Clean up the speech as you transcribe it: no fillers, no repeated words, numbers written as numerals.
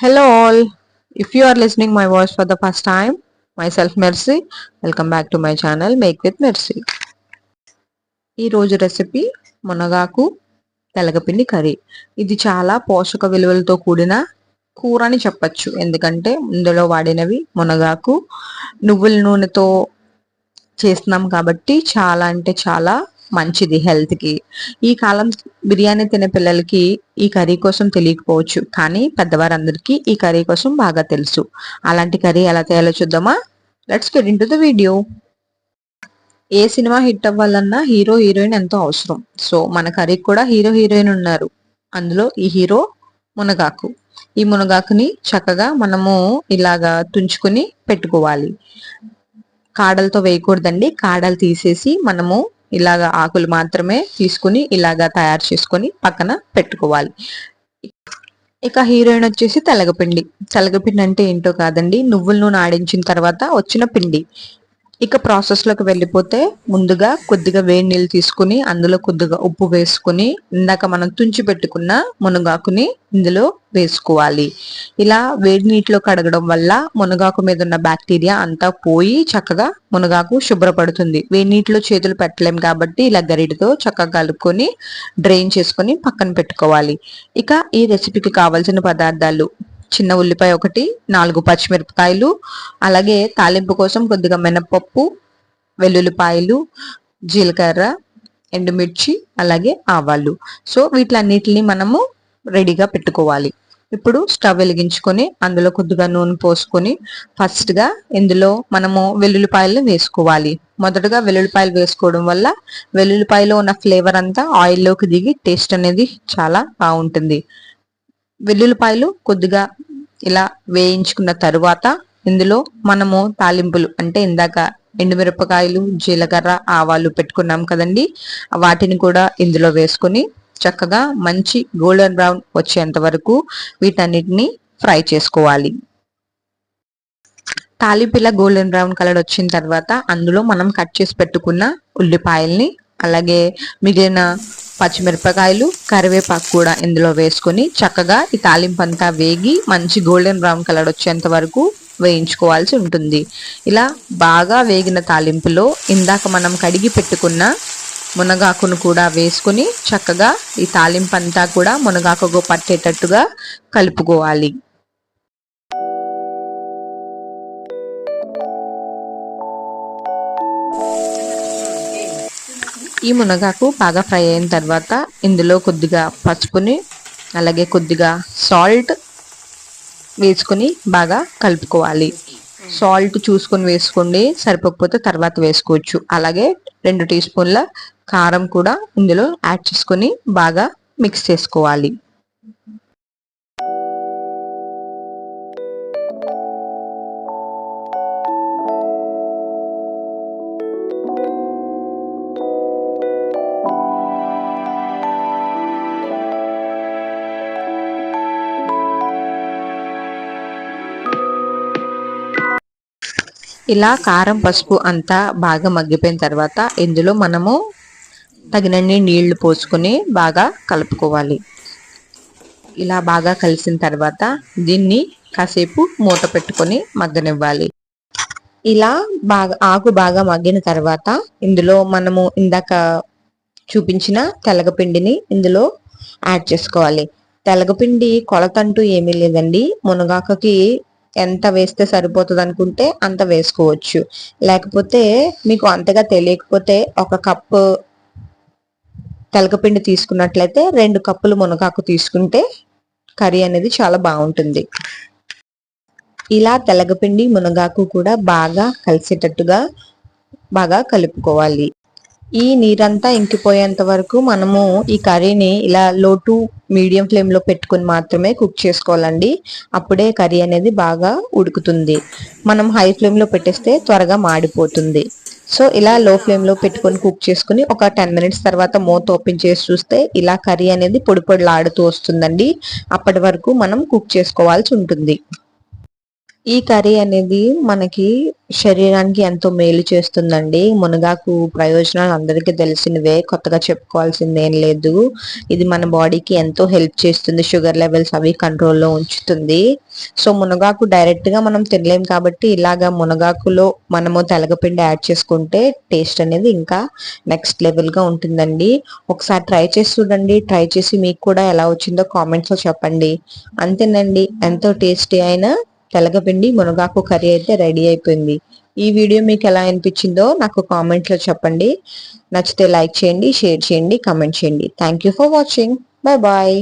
Hello all. If you are listening my voice for the first time, myself Mercy. Welcome back to my channel Make with Mercy. ఈ రోజు recipe మునగాకు తెలగపిండి curry. ఇది చాలా పోషక విలువలతో కూడిన కూర అని చెప్పొచ్చు. ఎందుకంటే ఇందులో వాడినవి మునగాకు, నువ్వుల నూనెతో చేస్తున్నాం కాబట్టి చాలా అంటే చాలా మంచిది హెల్త్ కి. ఈ కాలం బిర్యానీ తినే పిల్లలకి ఈ కర్రీ కోసం తెలియకపోవచ్చు, కానీ పెద్దవారందరికీ ఈ కర్రీ కోసం బాగా తెలుసు. అలాంటి కర్రీ ఎలా తయారో చూద్దామా? Let's get into the video. A cinema hit అవ్వాలన్నా హీరో హీరోయిన్ ఎంతో అవసరం. సో మన కర్రీకి కూడా హీరో హీరోయిన్ ఉన్నారు. అందులో ఈ హీరో మునగాకు. ఈ మునగాకుని చక్కగా మనము ఇలాగా తుంచుకుని పెట్టుకోవాలి. కాడలతో వేయకూడదండి. కాడలు తీసేసి మనము ఇలాగా ఆకులు మాత్రమే తీసుకుని ఇలాగా తయారు చేసుకొని పక్కన పెట్టుకోవాలి. ఇక హీరోయిన్ వచ్చేసి తెలగపిండి. తెలగపిండి అంటే ఏంటో కాదండి, నువ్వుల నూనె ఆడించిన తర్వాత వచ్చిన పిండి. ఇక ప్రాసెస్ లోకి వెళ్ళిపోతే ముందుగా కొద్దిగా వేడి నీళ్ళు తీసుకుని అందులో కొద్దిగా ఉప్పు వేసుకుని ఇందాక మనం తుంచి పెట్టుకున్న మునగాకుని ఇందులో వేసుకోవాలి. ఇలా వేడి నీటిలో కడగడం వల్ల మునగాకు మీద ఉన్న బ్యాక్టీరియా అంతా పోయి చక్కగా మునగాకు శుభ్రపడుతుంది. వేడి నీటిలో చేతులు పెట్టలేం కాబట్టి ఇలా గరిటతో చక్కగా కలుపుకొని డ్రైన్ చేసుకొని పక్కన పెట్టుకోవాలి. ఇక ఈ రెసిపీకి కావాల్సిన పదార్థాలు: చిన్న ఉల్లిపాయ ఒకటి, 4 పచ్చిమిరపకాయలు, అలాగే తాలింపు కోసం కొద్దిగా మినపప్పు, వెల్లుల్లిపాయలు, జీలకర్ర, ఎండుమిర్చి, అలాగే ఆవాలు. సో వీటిలన్నిటిని మనము రెడీగా పెట్టుకోవాలి. ఇప్పుడు స్టవ్ వెలిగించుకొని అందులో కొద్దిగా నూనె పోసుకొని ఫస్ట్ గా ఇందులో మనము వెల్లుల్లిపాయలు వేసుకోవాలి. మొదటగా వెల్లుల్లిపాయలు వేసుకోవడం వల్ల వెల్లుల్లిపాయలో ఉన్న ఫ్లేవర్ అంతా ఆయిల్లోకి దిగి టేస్ట్ అనేది చాలా బాగుంటుంది. వెల్లుల్లిపాయలు కొద్దిగా ఇలా వేయించుకున్న తరువాత ఇందులో మనము తాలింపులు అంటే ఇందాక ఎండుమిరపకాయలు, జీలకర్ర, ఆవాలు పెట్టుకున్నాం కదండి, వాటిని కూడా ఇందులో వేసుకొని చక్కగా మంచి గోల్డెన్ బ్రౌన్ వచ్చేంత వరకు వీటన్నిటిని ఫ్రై చేసుకోవాలి. తాలింపు ఇలా గోల్డెన్ బ్రౌన్ కలర్ వచ్చిన తర్వాత అందులో మనం కట్ చేసి పెట్టుకున్న ఉల్లిపాయల్ని, అలాగే మిగిలిన పచ్చిమిరపకాయలు, కరివేపాకు కూడా ఇందులో వేసుకొని చక్కగా ఈ తాలింపు అంతా వేగి మంచి గోల్డెన్ బ్రౌన్ కలర్ వచ్చేంత వరకు వేయించుకోవాల్సి ఉంటుంది. ఇలా బాగా వేగిన తాలింపులో ఇందాక మనం కడిగి పెట్టుకున్న మునగాకును కూడా వేసుకుని చక్కగా ఈ తాలింపు అంతా కూడా మునగాకుకు పట్టేటట్టుగా కలుపుకోవాలి. ఈ మునగాకు బాగా ఫ్రై అయిన తర్వాత ఇందులో కొద్దిగా పసుపుని, అలాగే కొద్దిగా సాల్ట్ వేసుకుని బాగా కలుపుకోవాలి. సాల్ట్ చూసుకొని వేసుకోండి, సరిపోకపోతే తర్వాత వేసుకోవచ్చు. అలాగే 2 టీ స్పూన్ల కారం కూడా ఇందులో యాడ్ చేసుకొని బాగా మిక్స్ చేసుకోవాలి. ఇలా కారం పసుపు అంతా బాగా మగ్గిపోయిన తర్వాత ఇందులో మనము తగినన్ని నీళ్లు పోసుకొని బాగా కలుపుకోవాలి. ఇలా బాగా కలిసిన తర్వాత దీన్ని కాసేపు మూత పెట్టుకొని మగ్గనివ్వాలి. ఇలా ఆకు బాగా మగ్గిన తర్వాత ఇందులో మనము ఇందాక చూపించిన తెలగపిండిని ఇందులో యాడ్ చేసుకోవాలి. తెలగపిండి కొలతంటూ ఏమీ లేదండి. మునగాకుకి ఎంత వేస్తే సరిపోతుంది అనుకుంటే అంత వేసుకోవచ్చు. లేకపోతే మీకు అంతగా తెలియకపోతే 1 కప్పు తెలగపిండి తీసుకున్నట్లయితే 2 కప్పులు మునగాకు తీసుకుంటే కర్రీ అనేది చాలా బాగుంటుంది. ఇలా తెలగపిండి మునగాకు కూడా బాగా కలిసేటట్టుగా బాగా కలుపుకోవాలి. ఈ నీరంతా ఇంకిపోయేంత వరకు మనము ఈ కర్రీని ఇలా లో టు మీడియం ఫ్లేమ్ లో పెట్టుకుని మాత్రమే కుక్ చేసుకోవాలండి. అప్పుడే కర్రీ అనేది బాగా ఉడుకుతుంది. మనం హై ఫ్లేమ్ లో పెట్టేస్తే త్వరగా మాడిపోతుంది. సో ఇలా లో ఫ్లేమ్ లో పెట్టుకొని కుక్ చేసుకుని ఒక 10 మినిట్స్ తర్వాత మూత ఓపెన్ చేసి చూస్తే ఇలా కర్రీ అనేది పొడి పొడిలాడుతూ వస్తుందండి. అప్పటి వరకు మనం కుక్ చేసుకోవాల్సి ఉంటుంది. ఈ కర్రీ అనేది మనకి శరీరానికి ఎంతో మేలు చేస్తుందండి. మునగాకు ప్రయోజనాలు అందరికీ తెలిసినవే, కొత్తగా చెప్పుకోవాల్సింది ఏం లేదు. ఇది మన బాడీకి ఎంతో హెల్ప్ చేస్తుంది, షుగర్ లెవెల్స్ అవి కంట్రోల్లో ఉంచుతుంది. సో మునగాకు డైరెక్ట్ గా మనం తినలేం కాబట్టి ఇలాగా మునగాకులో మనము తెలగపిండి యాడ్ చేసుకుంటే టేస్ట్ అనేది ఇంకా నెక్స్ట్ లెవెల్ గా ఉంటుందండి. ఒకసారి ట్రై చేసి చూడండి. ట్రై చేసి మీకు కూడా ఎలా వచ్చిందో కామెంట్స్ లో చెప్పండి. అంతేనండి, ఎంతో టేస్టీ అయిన తెలగపిండి మునగాకు కర్రీ అయితే రెడీ అయిపోయింది. ఈ వీడియో మీకు ఎలా అనిపించిందో నాకు కామెంట్ లో చెప్పండి. నచ్చితే లైక్ చేయండి, షేర్ చేయండి, కామెంట్ చేయండి. Thank you for watching. Bye bye.